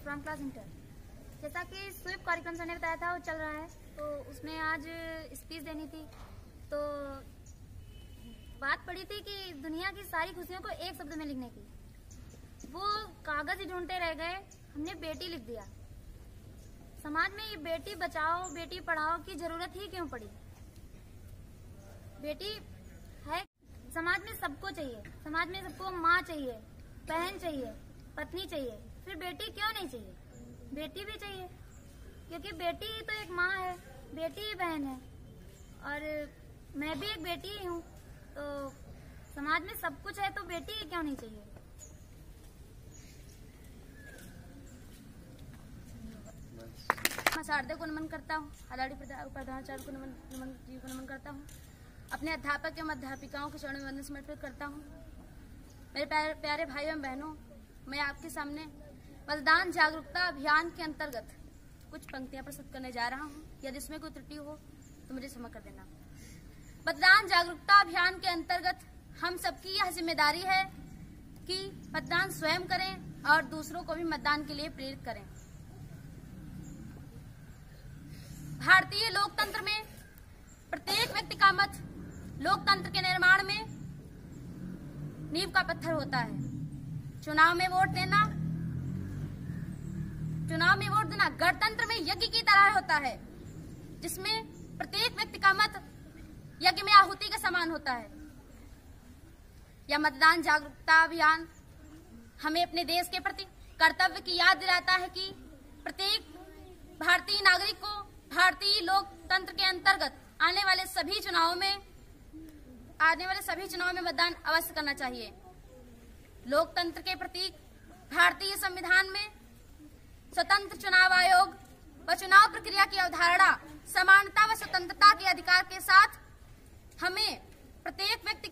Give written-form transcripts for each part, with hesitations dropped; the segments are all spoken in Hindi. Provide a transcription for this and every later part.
From class inter. जैसा कि स्वीप कार्यक्रम सर ने बताया था वो चल रहा है, तो उसमें आज स्पीच देनी थी। तो बात पड़ी थी कि दुनिया की सारी खुशियों को एक शब्द में लिखने की। वो कागज ही ढूंढते रह गए, हमने बेटी लिख दिया। समाज में ये बेटी बचाओ बेटी पढ़ाओ की जरूरत ही क्यों पड़ी? बेटी है, समाज में सबको चाहिए। समाज में सबको माँ चाहिए, बहन चाहिए, पत्नी चाहिए, फिर बेटी क्यों नहीं चाहिए? बेटी भी चाहिए, क्योंकि बेटी तो एक माँ है, बेटी ही बहन है, और मैं भी एक बेटी ही हूँ। तो समाज में सब कुछ है तो बेटी ही क्यों नहीं चाहिए? मैं शारदे को नमन करता हूँ, आदरणीय प्रधानाचार्य को नमन करता हूँ, अपने अध्यापक एवं अध्यापिकाओं के चरणों में वंदन समर्पित करता हूँ। मेरे प्यारे भाई एवं बहनों, मैं आपके सामने मतदान जागरूकता अभियान के अंतर्गत कुछ पंक्तियां प्रस्तुत करने जा रहा हूँ। यदि इसमें कोई त्रुटि हो तो मुझे क्षमा कर देना। मतदान जागरूकता अभियान के अंतर्गत हम सबकी यह जिम्मेदारी है कि मतदान स्वयं करें और दूसरों को भी मतदान के लिए प्रेरित करें। भारतीय लोकतंत्र में प्रत्येक व्यक्ति का मत लोकतंत्र के निर्माण में नींव का पत्थर होता है। चुनाव में वोट देना गणतंत्र में यज्ञ की तरह होता है, जिसमें प्रत्येक व्यक्ति का मत यज्ञ में आहुति के समान होता है। यह मतदान जागरूकता अभियान हमें अपने देश के प्रति कर्तव्य की याद दिलाता है कि प्रत्येक भारतीय नागरिक को भारतीय लोकतंत्र के अंतर्गत आने वाले सभी चुनावों में मतदान अवश्य करना चाहिए। लोकतंत्र के प्रतीक भारतीय संविधान में स्वतंत्र चुनाव आयोग व चुनाव प्रक्रिया की अवधारणा समानता व स्वतंत्रता के अधिकार के साथ हमें प्रत्येक व्यक्ति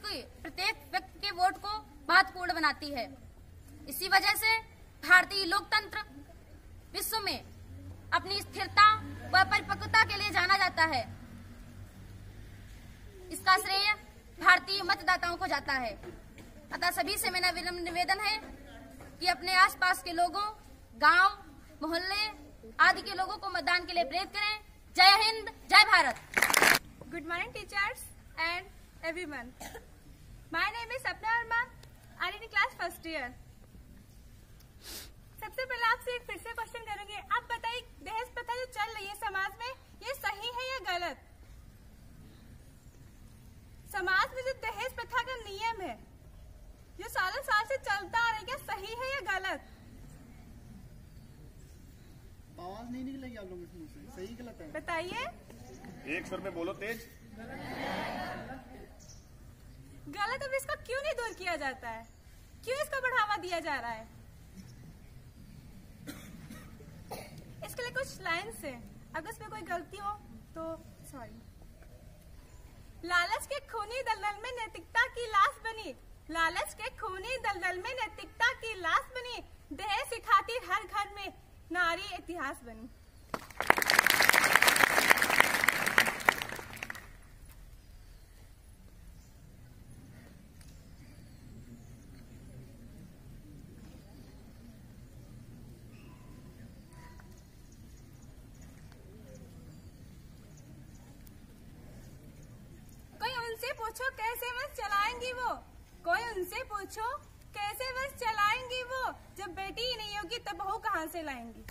के वोट को महत्वपूर्ण बनाती है। इसी वजह से भारतीय लोकतंत्र विश्व में अपनी स्थिरता व परिपक्वता के लिए जाना जाता है। इसका श्रेय भारतीय मतदाताओं को जाता है। अतः सभी से मेरा विनम्र निवेदन है कि अपने आसपास के लोगों, गांव, मोहल्ले आदि के लोगों को मतदान के लिए प्रेरित करें। जय हिंद, जय Bharat. Good morning teachers and everyone. My name is Sapna Verma, I am in class first year. सबसे पहले आपसे एक फिर से क्वेश्चन करूंगी। आप बताइए, दहेज प्रथा जो चल रही है समाज में, ये सही है या गलत? समाज में जो दहेज प्रथा का नियम है, जो सालों साल से चलता आ रहा है, क्या सही है या गलत? आवाज नहीं निकलेगी आप लोगों के मुंह से, सही गलत है बताइए। एक स्वर में बोलो, तेज। गलत। अब इसको क्यों नहीं दूर किया जाता है? क्यों इसको बढ़ावा दिया जा रहा है? इसके लिए कुछ लाइन्स है, अगर इसमें कोई गलती हो तो सॉरी। लालच के खूनी दलदल में नैतिकता की लाश बनी, लालच के खूनी दलदल में नैतिकता की लाश बनी, दहेज की खातिर हर घर में नारी इतिहास बनी। पूछो कैसे वंश चलाएंगी वो, कोई उनसे पूछो कैसे वंश चलाएंगी वो, जब बेटी ही नहीं होगी तब बहू कहां से लाएंगी?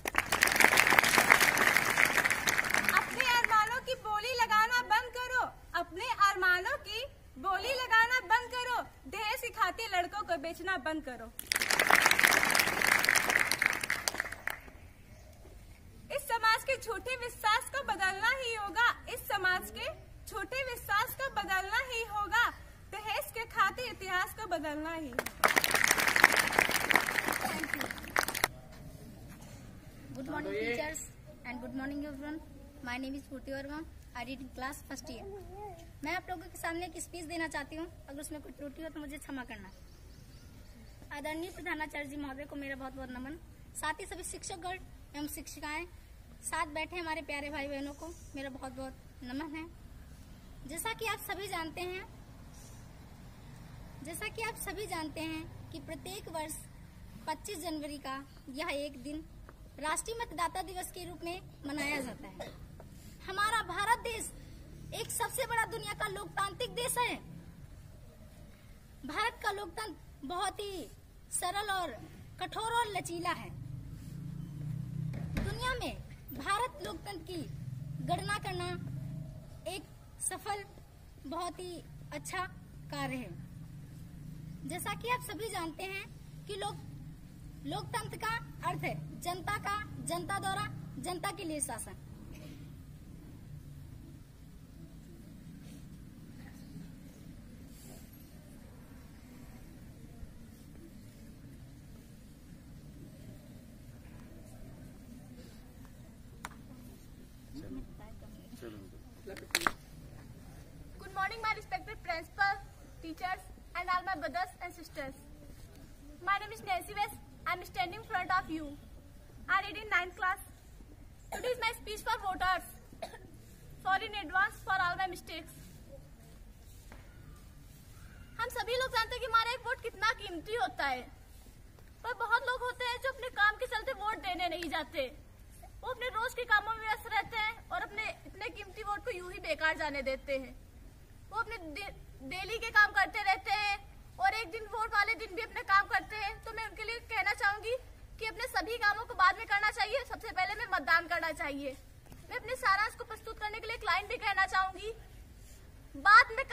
अपने अरमानों की बोली लगाना बंद करो, अपने अरमानों की बोली लगाना बंद करो, दहेज की खातिर लड़कों को बेचना बंद करो। इस समाज के झूठे विश्वास को बदलना ही होगा, इस समाज के छोटे विश्वास को बदलना ही होगा, दहेज के खातिर इतिहास को बदलना ही। Thank you. Good morning teachers and good morning everyone. My name is Sphurti Verma, I read in class first year. मैं आप लोगों के सामने एक स्पीच देना चाहती हूँ। अगर उसमें कोई त्रुटि हो तो मुझे क्षमा करना। आदरणीय प्रधानाचार्य जी महोदय को मेरा बहुत बहुत नमन, साथ ही सभी शिक्षकगण एवं शिक्षिकाएं, साथ बैठे हमारे प्यारे भाई बहनों को मेरा बहुत बहुत नमन है। जैसा कि आप सभी जानते हैं कि प्रत्येक वर्ष 25 जनवरी का यह एक दिन राष्ट्रीय मतदाता दिवस के रूप में मनाया जाता है। हमारा भारत देश एक सबसे बड़ा दुनिया का लोकतांत्रिक देश है। भारत का लोकतंत्र बहुत ही सरल और कठोर और लचीला है। दुनिया में भारत लोकतंत्र की गणना करना एक सफल, बहुत ही अच्छा कार्य है। जैसा कि आप सभी जानते हैं कि लोकतंत्र का अर्थ है जनता का, जनता द्वारा, जनता के लिए शासन। Good morning, my respected principal, teachers, and all my brothers and sisters. My name is Nancy West. I am standing in front of you. I read in 9th class. Today is my speech for voters. Sorry in advance for all my mistakes. हम सभी लोग जानते हैं कि हमारा एक वोट कितना कीमती होता है, पर बहुत लोग होते हैं जो अपने काम के चलते वोट देने नहीं जाते। वो अपने रोज के कामों में व्यस्त रहते हैं और अपने इतने कीमती वोट को यूं ही बेकार जाने देते हैं। वो अपने डेली के काम करते रहते हैं और एक दिन वोट वाले दिन भी अपने काम करते हैं। तो मैं उनके लिए कहना चाहूंगी कि अपने सभी कामों को बाद में करना चाहिए, सबसे पहले में मतदान करना चाहिए। मैं अपने सारांश को प्रस्तुत करने के लिए एक लाइन भी कहना चाहूंगी। बाद में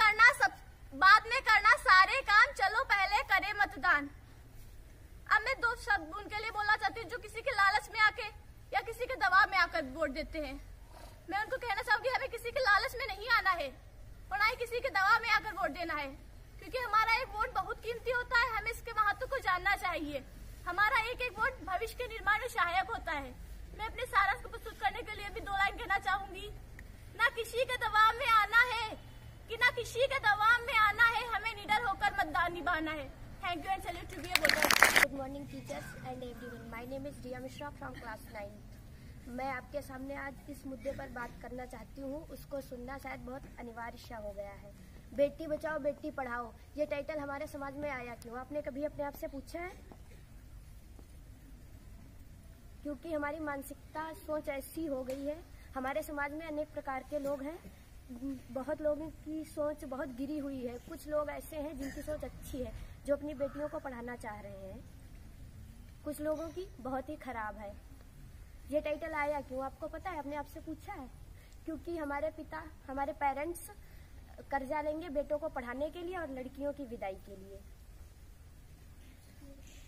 करना सारे काम, चलो पहले करें मतदान। अब मैं दो शब्द उनके लिए बोलना चाहती हूँ जो किसी के लालच में आके या किसी के दबाव में आकर वोट देते हैं। मैं उनको कहना चाहूंगी हमें किसी के लालच में नहीं आना है और ना ही किसी के दबाव में आकर वोट देना है, क्योंकि हमारा एक वोट बहुत कीमती होता है। हमें इसके महत्व को जानना चाहिए। हमारा एक एक वोट भविष्य के निर्माण में सहायक होता है। मैं अपने सारांश को प्रस्तुत करने के लिए भी दो लाइन कहना चाहूंगी। ना किसी के दबाव में आना है कि ना किसी के दबाव में आना है, हमें निडर होकर मतदान निभाना है। Thank you and salute to be a voter. Good morning teachers and everyone. My name is Riya Mishra from class 9th. मैं आपके सामने आज इस मुद्दे पर बात करना चाहती हूँ। उसको सुनना शायद बहुत अनिवार्य सा हो गया है। बेटी बचाओ बेटी पढ़ाओ, ये टाइटल हमारे समाज में आया क्यों? आपने कभी अपने आप से पूछा है? क्योंकि हमारी मानसिकता, सोच ऐसी हो गई है। हमारे समाज में अनेक प्रकार के लोग हैं। बहुत लोगों की सोच बहुत गिरी हुई है। कुछ लोग ऐसे हैं जिनकी सोच अच्छी है, जो अपनी बेटियों को पढ़ाना चाह रहे हैं। कुछ लोगों की बहुत ही खराब है। ये टाइटल आया क्यों? आपको पता है? आपने आपसे पूछा है? क्योंकि हमारे पेरेंट्स कर्जा लेंगे बेटों को पढ़ाने के लिए और लड़कियों की विदाई के लिए।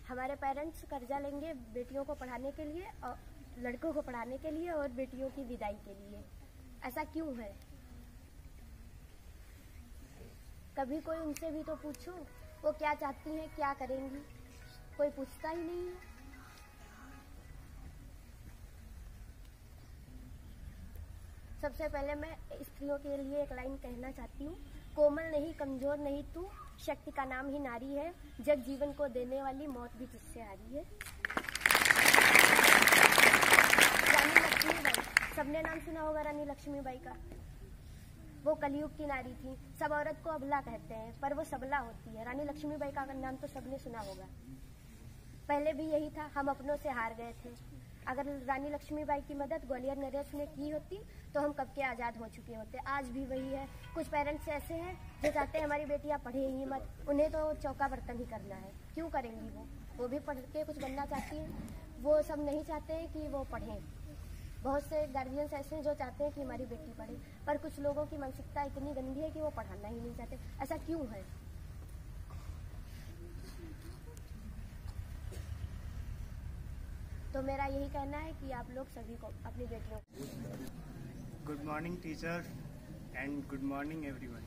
हमारे पेरेंट्स कर्जा लेंगे बेटियों को पढ़ाने के लिए और लड़कों को पढ़ाने के लिए और बेटियों की विदाई के लिए। ऐसा क्यों है? कभी कोई उनसे भी तो पूछो वो क्या चाहती हैं, क्या करेंगी? कोई पूछता ही नहीं है। सबसे पहले मैं स्त्रियों के लिए एक लाइन कहना चाहती हूँ। कोमल नहीं, कमजोर नहीं तू, शक्ति का नाम ही नारी है, जग जीवन को देने वाली मौत भी तुझसे हारी है। रानी लक्ष्मीबाई, सबने नाम सुना होगा रानी लक्ष्मीबाई का। वो कलयुग की नारी थी। सब औरत को अबला कहते हैं, पर वो सबला होती है। रानी लक्ष्मीबाई का नाम तो सबने सुना होगा। पहले भी यही था, हम अपनों से हार गए थे। अगर रानी लक्ष्मीबाई की मदद ग्वालियर नरेश ने की होती तो हम कब के आज़ाद हो चुके होते। आज भी वही है। कुछ पेरेंट्स ऐसे हैं जो चाहते हैं हमारी बेटियां पढ़े ही मत, उन्हें तो चौका बर्तन ही करना है। क्यों करेंगी? वो भी पढ़ के कुछ बनना चाहती हैं। वो सब नहीं चाहते हैं कि वो पढ़ें। बहुत से गार्जियंस ऐसे हैं जो चाहते हैं कि हमारी बेटी पढ़े, पर कुछ लोगों की मानसिकता इतनी गंदी है कि वो पढ़ाना ही नहीं चाहते। ऐसा क्यों है? तो मेरा यही कहना है कि आप लोग सभी को अपनी बेटियों good morning teacher and good morning everyone.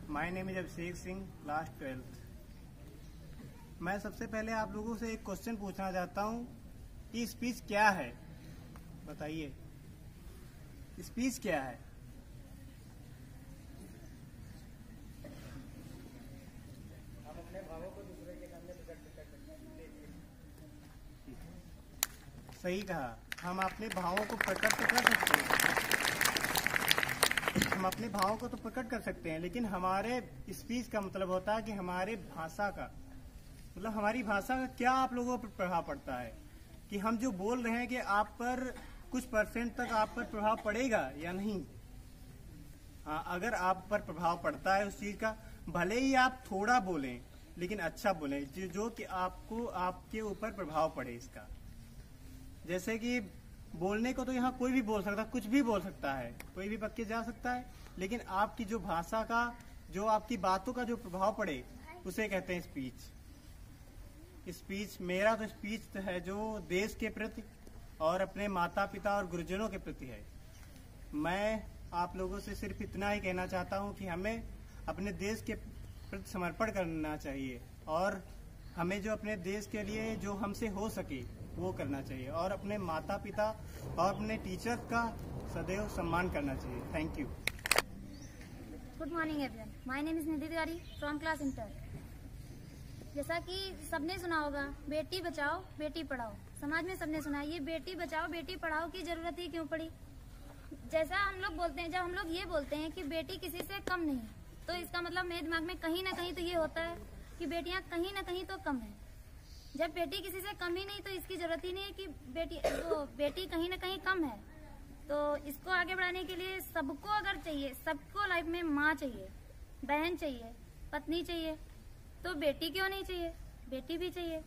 My name is Abhishek Singh, class 12th। मैं सबसे पहले आप लोगों से एक क्वेश्चन पूछना चाहता हूँ कि स्पीच क्या है? बताइए, स्पीच क्या है? हम अपने भावों को दूसरे के सामने प्रकट कर सकते हैं। सही कहा, हम अपने भावों को प्रकट तो कर सकते हैं। हम अपने भावों को तो प्रकट कर सकते हैं, लेकिन हमारे स्पीच का मतलब होता है कि हमारे भाषा का, मतलब हमारी भाषा का क्या आप लोगों पर प्रभाव पड़ता है। कि हम जो बोल रहे हैं कि आप पर कुछ परसेंट तक आप पर प्रभाव पड़ेगा या नहीं। हाँ, अगर आप पर प्रभाव पड़ता है उस चीज का, भले ही आप थोड़ा बोलें लेकिन अच्छा बोलें, जो कि आपको आपके ऊपर प्रभाव पड़े इसका। जैसे कि बोलने को तो यहाँ कोई भी बोल सकता है, कुछ भी बोल सकता है, कोई भी पक्के जा सकता है, लेकिन आपकी जो भाषा का, जो आपकी बातों का जो प्रभाव पड़े उसे कहते हैं स्पीच। स्पीच, मेरा तो स्पीच है जो देश के प्रति और अपने माता पिता और गुरुजनों के प्रति है। मैं आप लोगों से सिर्फ इतना ही कहना चाहता हूं कि हमें अपने देश के प्रति समर्पण करना चाहिए और हमें जो अपने देश के लिए जो हमसे हो सके वो करना चाहिए और अपने माता पिता और अपने टीचर का सदैव सम्मान करना चाहिए। Thank you. Good morning everyone, my name is Nidhi Tiwari from class inter. जैसा कि सबने सुना होगा, बेटी बचाओ बेटी पढ़ाओ। समाज में सबने सुना है, ये बेटी बचाओ बेटी पढ़ाओ की जरूरत ही क्यों पड़ी। जैसा हम लोग बोलते हैं, जब हम लोग ये बोलते हैं कि बेटी किसी से कम नहीं, तो इसका मतलब मेरे दिमाग में कहीं ना कहीं तो ये होता है कि बेटियां कहीं ना कहीं तो कम है। जब बेटी किसी से कम ही नहीं तो इसकी जरूरत ही नहीं है कि बेटी कहीं ना कहीं कम है। तो इसको आगे बढ़ाने के लिए सबको अगर चाहिए, सबको लाइफ में माँ चाहिए, बहन चाहिए, पत्नी चाहिए, तो बेटी क्यों नहीं चाहिए, बेटी भी चाहिए।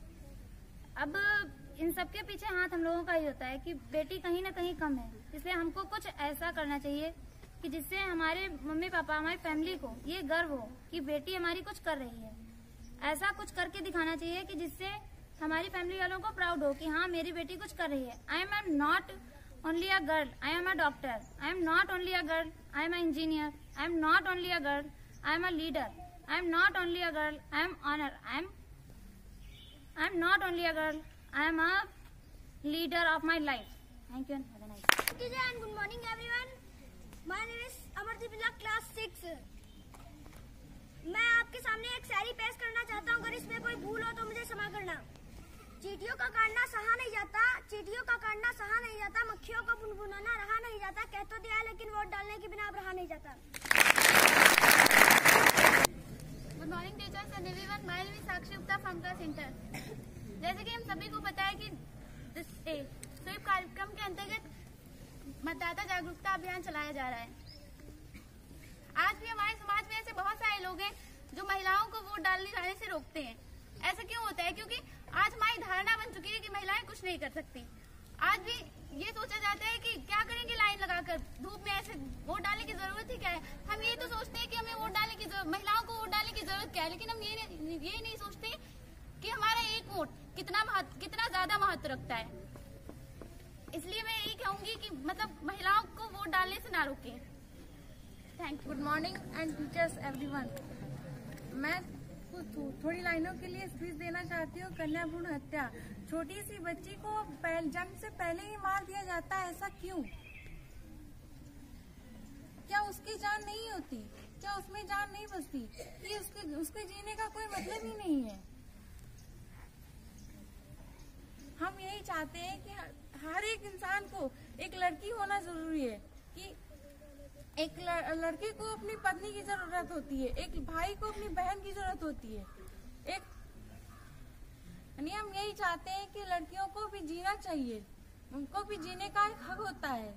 अब इन सबके पीछे हाथ हम लोगों का ही होता है कि बेटी कहीं ना कहीं कम है, इसलिए हमको कुछ ऐसा करना चाहिए कि जिससे हमारे मम्मी पापा, हमारी फैमिली को ये गर्व हो कि बेटी हमारी कुछ कर रही है। ऐसा कुछ करके दिखाना चाहिए कि जिससे हमारी फैमिली वालों को प्राउड हो कि हाँ मेरी बेटी कुछ कर रही है। I am not only a girl, I am a doctor. I am not only a girl, I am an engineer. I am not only a girl, I am a leader. I am not only a girl, I am honor. I am not only a girl, I am a leader of my life. Thank you and have a nice day. Teacher and good morning everyone. My name is Amardeep Villa, class 6. मैं आपके सामने एक शायरी पेश करना चाहता हूँ। अगर इसमें कोई भूल हो तो मुझे क्षमा करना। चींटियों का काटना सहा नहीं जाता, चींटियों का काटना सहा नहीं जाता, मक्खियों का बुनबुनाना रहा नहीं जाता, कह तो दिया लेकिन वोट डालने के बिना अब रहा नहीं जाता। Good morning teachers and everyone, my name is Sakshi Gupta from class inter. जैसे कि हम सभी को पता है कि स्वीप कार्यक्रम के अंतर्गत मतदाता जागरूकता अभियान चलाया जा रहा है। आज भी हमारे समाज में ऐसे बहुत सारे लोग हैं जो महिलाओं को वोट डालने जाने से रोकते हैं। ऐसा क्यों होता है? क्योंकि आज हमारी धारणा बन चुकी है कि महिलाएं कुछ नहीं कर सकती। आज भी ये सोचा जाता है कि क्या करेंगे लाइन लगाकर धूप में, ऐसे वोट डालने की जरूरत ही क्या है। हम ये तो सोचते हैं कि हमें वोट डालने की महिलाओं को वोट डालने की जरूरत क्या है, लेकिन हम ये नहीं सोचते कि हमारा एक वोट कितना ज्यादा महत्व रखता है। इसलिए मैं यही कहूंगी कि मतलब महिलाओं को वोट डालने से ना रोकें। Thank you. Good morning and teachers everyone. मैं थोड़ी लाइनों के लिए स्पीच देना चाहती हूँ। कन्या भ्रूण हत्या, छोटी सी बच्ची को जन्म से पहले ही मार दिया जाता है, ऐसा क्यों? क्या उसकी जान नहीं होती? क्या उसमें जान नहीं बचती? ये उसके जीने का कोई मतलब ही नहीं है। हम यही चाहते हैं कि हर एक इंसान को एक लड़की होना जरूरी है, कि एक लड़के को अपनी पत्नी की जरूरत होती है, एक भाई को अपनी बहन की जरूरत होती है। हम यही चाहते हैं कि लड़कियों को भी जीना चाहिए, उनको भी जीने का एक हक होता है।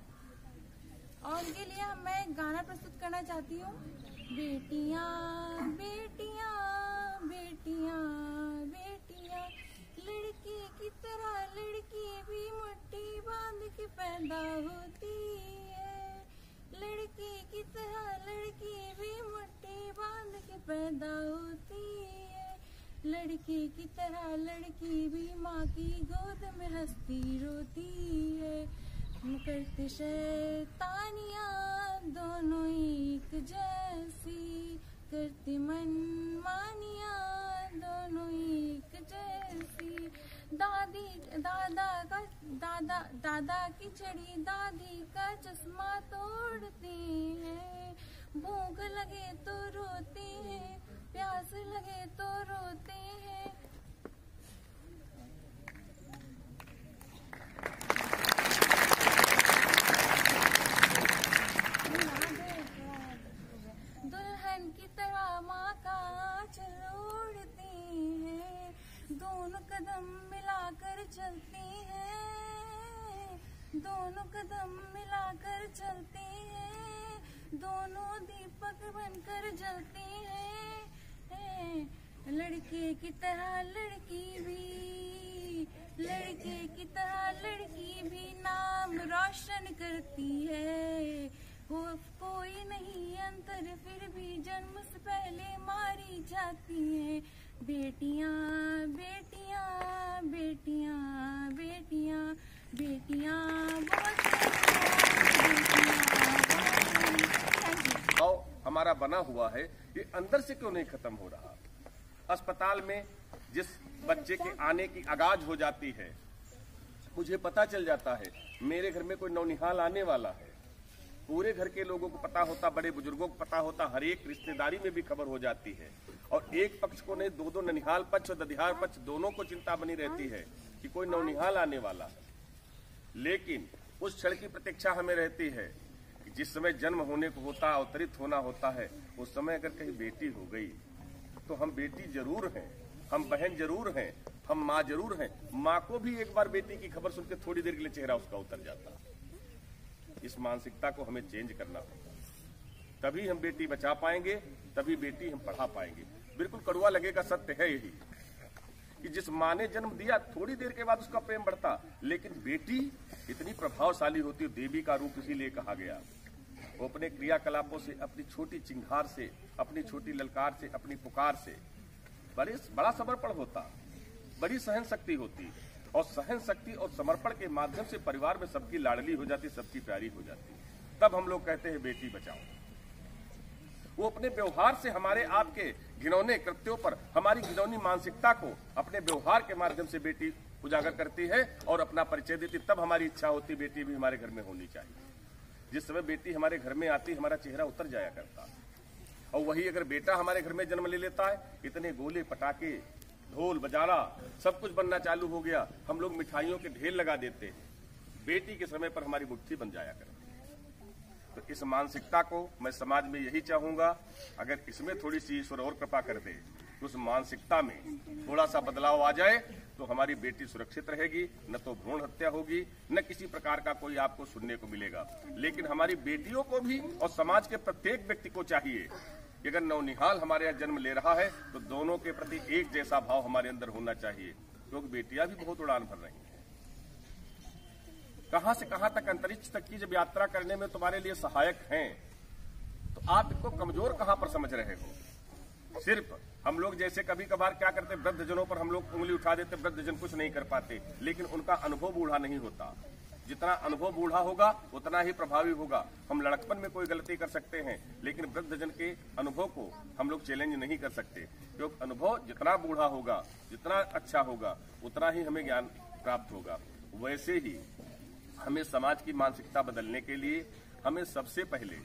और उनके लिए मैं एक गाना प्रस्तुत करना चाहती हूँ। बेटियां बेटियां बेटियां बेटियां, लड़की की तरह लड़की भी मुट्ठी बांध के पैदा होती है, लड़की की तरह लड़की भी मुट्ठी बांध के पैदा होती है, लड़की की तरह लड़की भी माँ की गोद में हंसती रोती है। करते शैतानियाँ दोनों एक जैसी, करते मनमानियाँ दोनों एक जैसी। दादा की छड़ी दादी का चश्मा तोड़ती हैं, भूख लगे तो रोते हैं, प्यास लगे तो रोते हैं। दुल्हन की तरह माँ का आंचल ओढ़ती हैं, दोनों कदम मिलाकर चलती हैं, दोनों कदम मिलाकर चलते हैं, दोनों दीपक बनकर जलते हैं। लड़के की तरह लड़की भी, लड़के की तरह लड़की भी नाम रोशन करती है। वो कोई नहीं अंतर फिर भी जन्म से पहले मारी जाती हैं। बेटियां बेटियां बेटियां बेटियां बेटियां भाव हमारा बना हुआ है, ये अंदर से क्यों नहीं खत्म हो रहा? अस्पताल में जिस बच्चे के आने की आगाज हो जाती है, मुझे पता चल जाता है मेरे घर में कोई नौनिहाल आने वाला है, पूरे घर के लोगों को पता होता, बड़े बुजुर्गों को पता होता, हर एक रिश्तेदारी में भी खबर हो जाती है। और एक पक्ष को नहीं, दो ननिहाल पक्ष और ददिहाल पक्ष दोनों को चिंता बनी रहती है कि कोई नौनिहाल आने वाला है। लेकिन उस क्षण की प्रतीक्षा हमें रहती है कि जिस समय जन्म होने को होता, अवतरित होना होता है, उस समय अगर कहीं बेटी हो गई तो हम बेटी जरूर हैं, हम बहन जरूर हैं, हम माँ जरूर हैं। माँ को भी एक बार बेटी की खबर सुनकर थोड़ी देर के लिए चेहरा उसका उतर जाता। इस मानसिकता को हमें चेंज करना होगा, तभी हम बेटी बचा पाएंगे, तभी बेटी हम पढ़ा पाएंगे। बिल्कुल कड़वा लगेगा, सत्य है यही कि जिस माँ ने जन्म दिया थोड़ी देर के बाद उसका प्रेम बढ़ता, लेकिन बेटी इतनी प्रभावशाली होती है, देवी का रूप इसीलिए कहा गया। वो अपने क्रियाकलापों से, अपनी छोटी चिंगार से, अपनी छोटी ललकार से, अपनी पुकार से बड़ा समर्पण होता, बड़ी सहन शक्ति होती, और सहन शक्ति और समर्पण के माध्यम से परिवार में सबकी लाडली हो जाती, सबकी प्यारी हो जाती। तब हम लोग कहते हैं बेटी बचाओ। वो अपने व्यवहार से हमारे आपके घिनौने कृत्यों पर, हमारी घिनौनी मानसिकता को अपने व्यवहार के माध्यम से बेटी उजागर करती है और अपना परिचय देती। तब हमारी इच्छा होती बेटी भी हमारे घर में होनी चाहिए। जिस समय बेटी हमारे घर में आती, हमारा चेहरा उतर जाया करता। और वही अगर बेटा हमारे घर में जन्म ले लेता है, इतने गोले पटाखे, ढोल बजाना, सब कुछ बनना चालू हो गया, हम लोग मिठाइयों के ढेर लगा देते हैं। बेटी के समय पर हमारी मुट्ठी बन जाया करती। तो इस मानसिकता को मैं समाज में यही चाहूंगा, अगर इसमें थोड़ी सी ईश्वर और कृपा कर दे, तो उस मानसिकता में थोड़ा सा बदलाव आ जाए, तो हमारी बेटी सुरक्षित रहेगी, न तो भ्रूण हत्या होगी, न किसी प्रकार का कोई आपको सुनने को मिलेगा। लेकिन हमारी बेटियों को भी और समाज के प्रत्येक व्यक्ति को चाहिए कि अगर नौनिहाल हमारे यहाँ जन्म ले रहा है तो दोनों के प्रति एक जैसा भाव हमारे अंदर होना चाहिए, क्योंकि बेटियां भी बहुत उड़ान भर रही हैं। कहां से कहां तक, अंतरिक्ष तक की जब यात्रा करने में तुम्हारे लिए सहायक हैं, तो आप इनको कमजोर कहां पर समझ रहे हो? सिर्फ हम लोग जैसे कभी कभार क्या करते, वृद्धजनों पर हम लोग उंगली उठा देते, वृद्धजन कुछ नहीं कर पाते, लेकिन उनका अनुभव बूढ़ा नहीं होता। जितना अनुभव बूढ़ा होगा उतना ही प्रभावी होगा। हम लड़कपन में कोई गलती कर सकते हैं, लेकिन वृद्धजन के अनुभव को हम लोग चैलेंज नहीं कर सकते, क्योंकि अनुभव जितना बूढ़ा होगा, जितना अच्छा होगा, उतना ही हमें ज्ञान प्राप्त होगा। वैसे ही हमें समाज की मानसिकता बदलने के लिए हमें सबसे पहले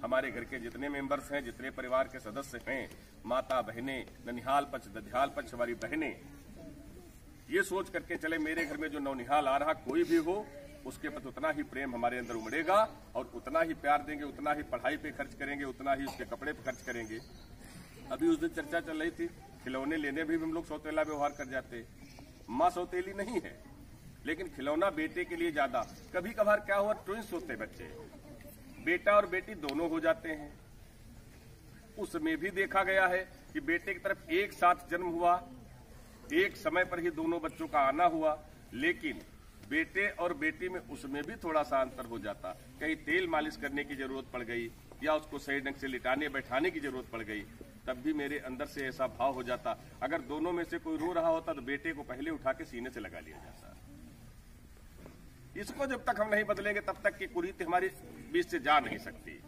हमारे घर के जितने मेंबर्स हैं, जितने परिवार के सदस्य हैं, माता बहनें, ननिहाल पक्ष, ददिहाल पक्ष हमारी बहनें, ये सोच करके चले मेरे घर में जो नौनिहाल आ रहा कोई भी हो, उसके प्रति उतना ही प्रेम हमारे अंदर उमड़ेगा और उतना ही प्यार देंगे, उतना ही पढ़ाई पे खर्च करेंगे, उतना ही उसके कपड़े पे खर्च करेंगे। अभी उस दिन चर्चा चल रही थी, खिलौने लेने भी हम लोग सौतेला व्यवहार कर जाते। माँ सौतेली नहीं है, लेकिन खिलौना बेटे के लिए ज्यादा। कभी कभार क्या हुआ, ट्विंस होते बच्चे, बेटा और बेटी दोनों हो जाते हैं। उसमें भी देखा गया है कि बेटे की तरफ एक साथ जन्म हुआ, एक समय पर ही दोनों बच्चों का आना हुआ, लेकिन बेटे और बेटी में उसमें भी थोड़ा सा अंतर हो जाता। कहीं तेल मालिश करने की जरूरत पड़ गई या उसको सही ढंग से लिटाने बैठाने की जरूरत पड़ गई, तब भी मेरे अंदर से ऐसा भाव हो जाता, अगर दोनों में से कोई रो रहा होता तो बेटे को पहले उठा के सीने से लगा लिया जाता। इसको जब तक हम नहीं बदलेंगे तब तक की कुरीति हमारी बीच से जा नहीं सकती।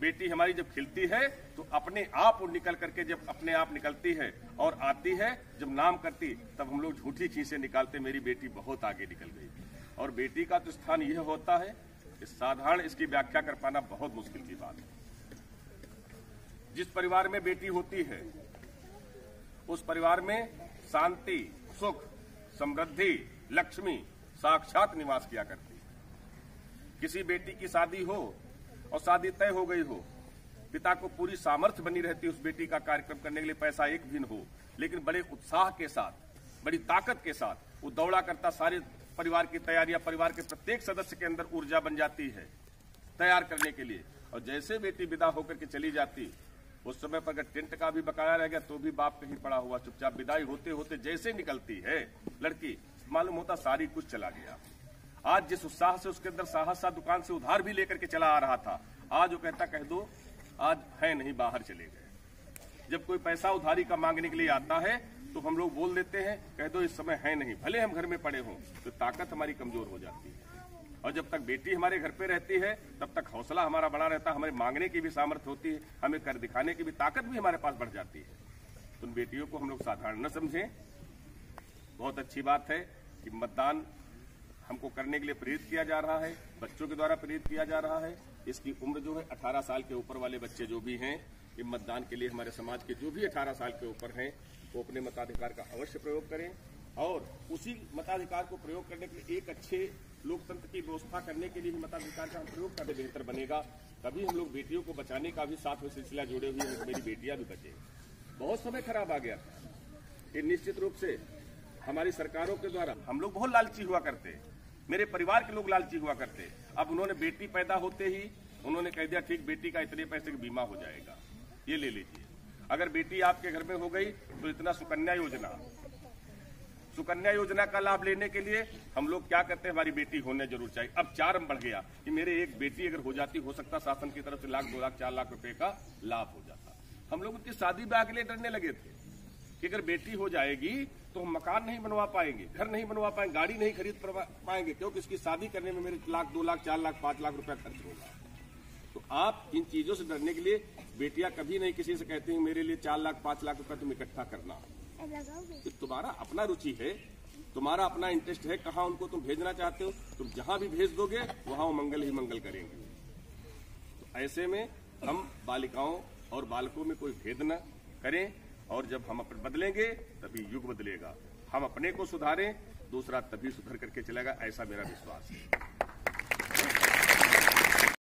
बेटी हमारी जब खिलती है तो अपने आप निकल करके, जब अपने आप निकलती है और आती है, जब नाम करती, तब हम लोग झूठी चीजें निकालते, मेरी बेटी बहुत आगे निकल गई। और बेटी का तो स्थान यह होता है, इस साधारण इसकी व्याख्या कर पाना बहुत मुश्किल की बात है। जिस परिवार में बेटी होती है उस परिवार में शांति, सुख, समृद्धि, लक्ष्मी साक्षात निवास किया करती है। किसी बेटी की शादी हो और शादी तय हो गई हो, पिता को पूरी सामर्थ्य बनी रहती है उस बेटी का कार्यक्रम करने के लिए, पैसा एक भी न हो, लेकिन बड़े उत्साह के साथ, बड़ी ताकत के साथ वो दौड़ा करता, सारे परिवार की तैयारियां परिवार के प्रत्येक सदस्य के अंदर ऊर्जा बन जाती है तैयार करने के लिए। और जैसे बेटी विदा होकर के चली जाती, उस समय पर अगर टेंट का भी बकाया रह गया तो भी बाप कहीं पड़ा हुआ चुपचाप, विदाई होते होते जैसे निकलती है लड़की, मालूम होता सारी कुछ चला गया। आज जिस उत्साह से उसके अंदर साहस सा दुकान से उधार भी लेकर के चला आ रहा था, आज वो कहता कह दो आज है नहीं, बाहर चले गए। जब कोई पैसा उधारी का मांगने के लिए आता है तो हम लोग बोल देते हैं कह दो इस समय है नहीं, भले हम घर में पड़े हों, तो ताकत हमारी कमजोर हो जाती है। और जब तक बेटी हमारे घर पे रहती है तब तक हौसला हमारा बड़ा रहता है, हमें मांगने की भी सामर्थ्य होती है, हमें कर दिखाने की भी ताकत भी हमारे पास बढ़ जाती है। तो उन बेटियों को हम लोग साधारण न समझें। बहुत अच्छी बात है कि मतदान हमको करने के लिए प्रेरित किया जा रहा है, बच्चों के द्वारा प्रेरित किया जा रहा है। इसकी उम्र जो है 18 साल के ऊपर वाले बच्चे जो भी हैं, ये मतदान के लिए हमारे समाज के जो भी 18 साल के ऊपर हैं वो अपने मताधिकार का अवश्य प्रयोग करें। और उसी मताधिकार को प्रयोग करने के लिए एक अच्छे लोकतंत्र की व्यवस्था करने के लिए भी मताधिकार का प्रयोग करने बेहतर बनेगा। तभी हम लोग बेटियों को बचाने का भी साथ में सिलसिला जोड़े हुए हैं, मेरी बेटियां भी बचे। बहुत समय खराब आ गया कि निश्चित रूप से हमारी सरकारों के द्वारा हम लोग बहुत लालची हुआ करते, मेरे परिवार के लोग लालची हुआ करते। अब उन्होंने बेटी पैदा होते ही उन्होंने कह दिया ठीक बेटी का इतने पैसे का बीमा हो जाएगा, ये ले लीजिए। अगर बेटी आपके घर में हो गई तो इतना सुकन्या योजना का लाभ लेने के लिए हम लोग क्या करते हैं, हमारी बेटी होने जरूर चाहिए। अब 4 अंक बढ़ गया कि मेरे एक बेटी अगर हो जाती, हो सकता शासन की तरफ से 1 लाख 2 लाख 4 लाख रुपए का लाभ हो जाता। हम लोग उनकी शादी ब्याह के लिए डरने लगे थे कि अगर बेटी हो जाएगी तो हम मकान नहीं बनवा पाएंगे, घर नहीं बनवा पाएंगे, गाड़ी नहीं खरीद पाएंगे, क्योंकि इसकी शादी करने में मेरे 1 लाख 2 लाख 4 लाख 5 लाख रुपया खर्च होगा। तो आप इन चीजों से डरने के लिए बेटियां कभी नहीं किसी से कहती हैं मेरे लिए 4 लाख 5 लाख रुपया तुम इकट्ठा करना। तो तुम्हारा अपना रुचि है, तुम्हारा अपना इंटरेस्ट है, कहाँ उनको तुम भेजना चाहते हो, तुम जहां भी भेज दोगे वहां वो मंगल ही मंगल करेंगे। तो ऐसे में हम बालिकाओं और बालकों में कोई भेद न करें, और जब हम अपने बदलेंगे तभी युग बदलेगा। हम अपने को सुधारें, दूसरा तभी सुधर करके चलेगा, ऐसा मेरा विश्वास है।